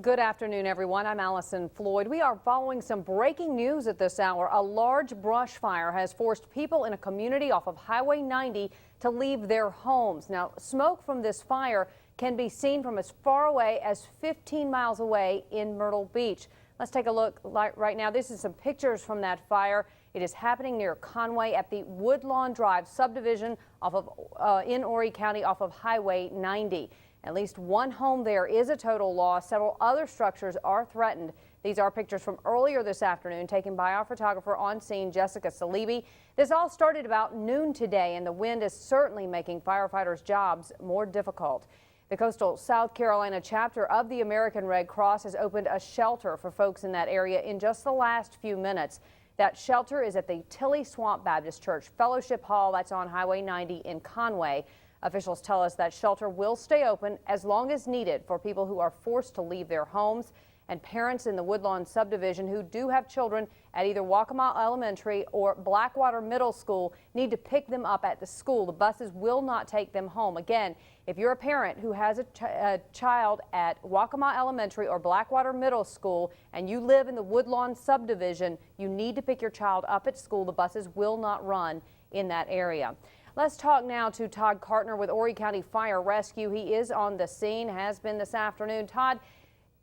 Good afternoon, everyone. I'm Allison Floyd. We are following some breaking news at this hour. A large brush fire has forced people in a community off of Highway 90 to leave their homes. Now, smoke from this fire can be seen from as far away as 15 miles away in Myrtle Beach. Let's take a look right now. This is some pictures from that fire. It is happening near Conway at the Woodlawn Drive subdivision off of in Horry County off of Highway 90. At least one home there is a total loss. Several other structures are threatened. These are pictures from earlier this afternoon taken by our photographer on scene, Jessica Salibi. This all started about noon today, and the wind is certainly making firefighters' jobs more difficult. The Coastal South Carolina chapter of the American Red Cross has opened a shelter for folks in that area in just the last few minutes. That shelter is at the Tilly Swamp Baptist Church Fellowship Hall. That's on Highway 90 in Conway. Officials tell us that shelter will stay open as long as needed for people who are forced to leave their homes, and parents in the Woodlawn subdivision who do have children at either Waccamaw Elementary or Blackwater Middle School need to pick them up at the school. The buses will not take them home. Again, if you're a parent who has a child at Waccamaw Elementary or Blackwater Middle School and you live in the Woodlawn subdivision, you need to pick your child up at school. The buses will not run in that area. Let's talk now to Todd Cartner with Horry County Fire Rescue. He is on the scene, has been this afternoon. Todd,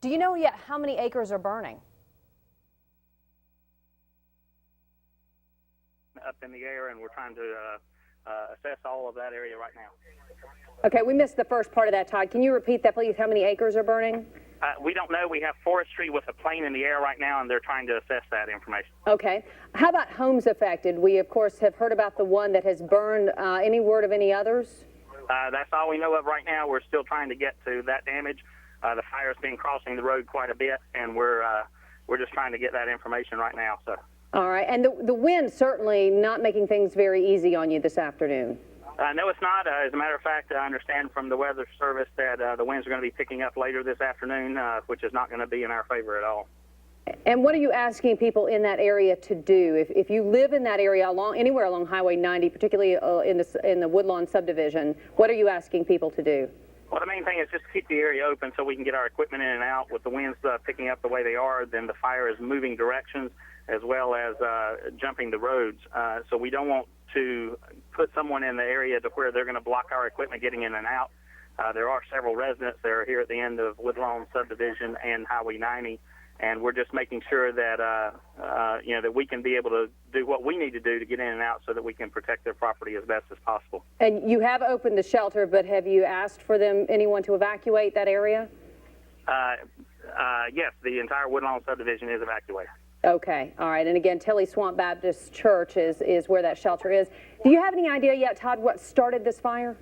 do you know yet how many acres are burning? Up in the air, and we're trying to assess all of that area right now. Okay, we missed the first part of that, Todd. Can you repeat that, please? How many acres are burning? We don't know. We have forestry with a plane in the air right now, and they're trying to assess that information. Okay. How about homes affected? We, of course, have heard about the one that has burned. Any word of any others? That's all we know of right now. We're still trying to get to that damage. The fire's been crossing the road quite a bit, and we're just trying to get that information right now. So. All right. And the wind certainly not making things very easy on you this afternoon. No, it's not. As a matter of fact, I understand from the weather service that the winds are going to be picking up later this afternoon, which is not going to be in our favor at all. And what are you asking people in that area to do? If you live in that area anywhere along Highway 90, particularly in the Woodlawn subdivision, what are you asking people to do? Well, the main thing is just keep the area open so we can get our equipment in and out. With the winds picking up the way they are, then the fire is moving directions as well as jumping the roads. So we don't want to put someone in the area to where they're going to block our equipment getting in and out. There are several residents that are here at the end of Woodlawn subdivision and Highway 90, and we're just making sure that that we can be able to do what we need to do to get in and out so that we can protect their property as best as possible. And you have opened the shelter, but have you asked for anyone to evacuate that area? Yes, the entire Woodlawn subdivision is evacuated. Okay, all right. And again, Tilly Swamp Baptist Church is where that shelter is. Do you have any idea yet, Todd, what started this fire?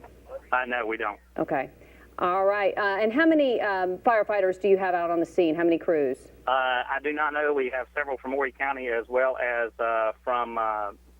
No, we don't. Okay. All right. And how many firefighters do you have out on the scene? How many crews? I do not know. We have several from Horry County as well as from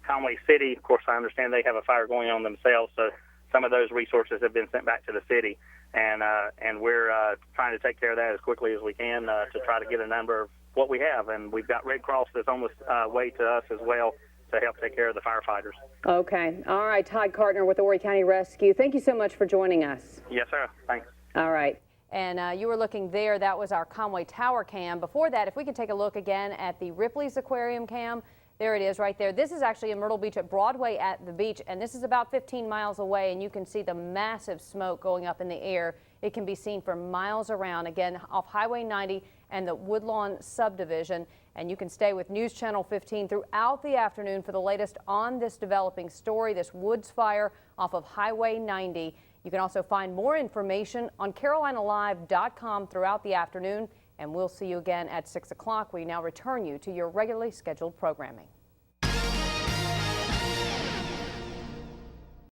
Conway City. Of course, I understand they have a fire going on themselves, so some of those resources have been sent back to the city, and we're trying to take care of that as quickly as we can to try to get a number of what we have. And we've got Red Cross that's on the way to us as well to help take care of the firefighters. Okay. All right. Todd Cartner with the Horry County Rescue. Thank you so much for joining us. Yes, sir. Thanks. All right. And you were looking there. That was our Conway Tower cam. Before that, if we can take a look again at the Ripley's Aquarium cam. There it is right there. This is actually in Myrtle Beach at Broadway at the beach, and this is about 15 miles away, and you can see the massive smoke going up in the air. It can be seen for miles around, again, off Highway 90 and the Woodlawn subdivision. And you can stay with News Channel 15 throughout the afternoon for the latest on this developing story, this woods fire off of Highway 90. You can also find more information on carolinalive.com throughout the afternoon. And we'll see you again at 6 o'clock. We now return you to your regularly scheduled programming.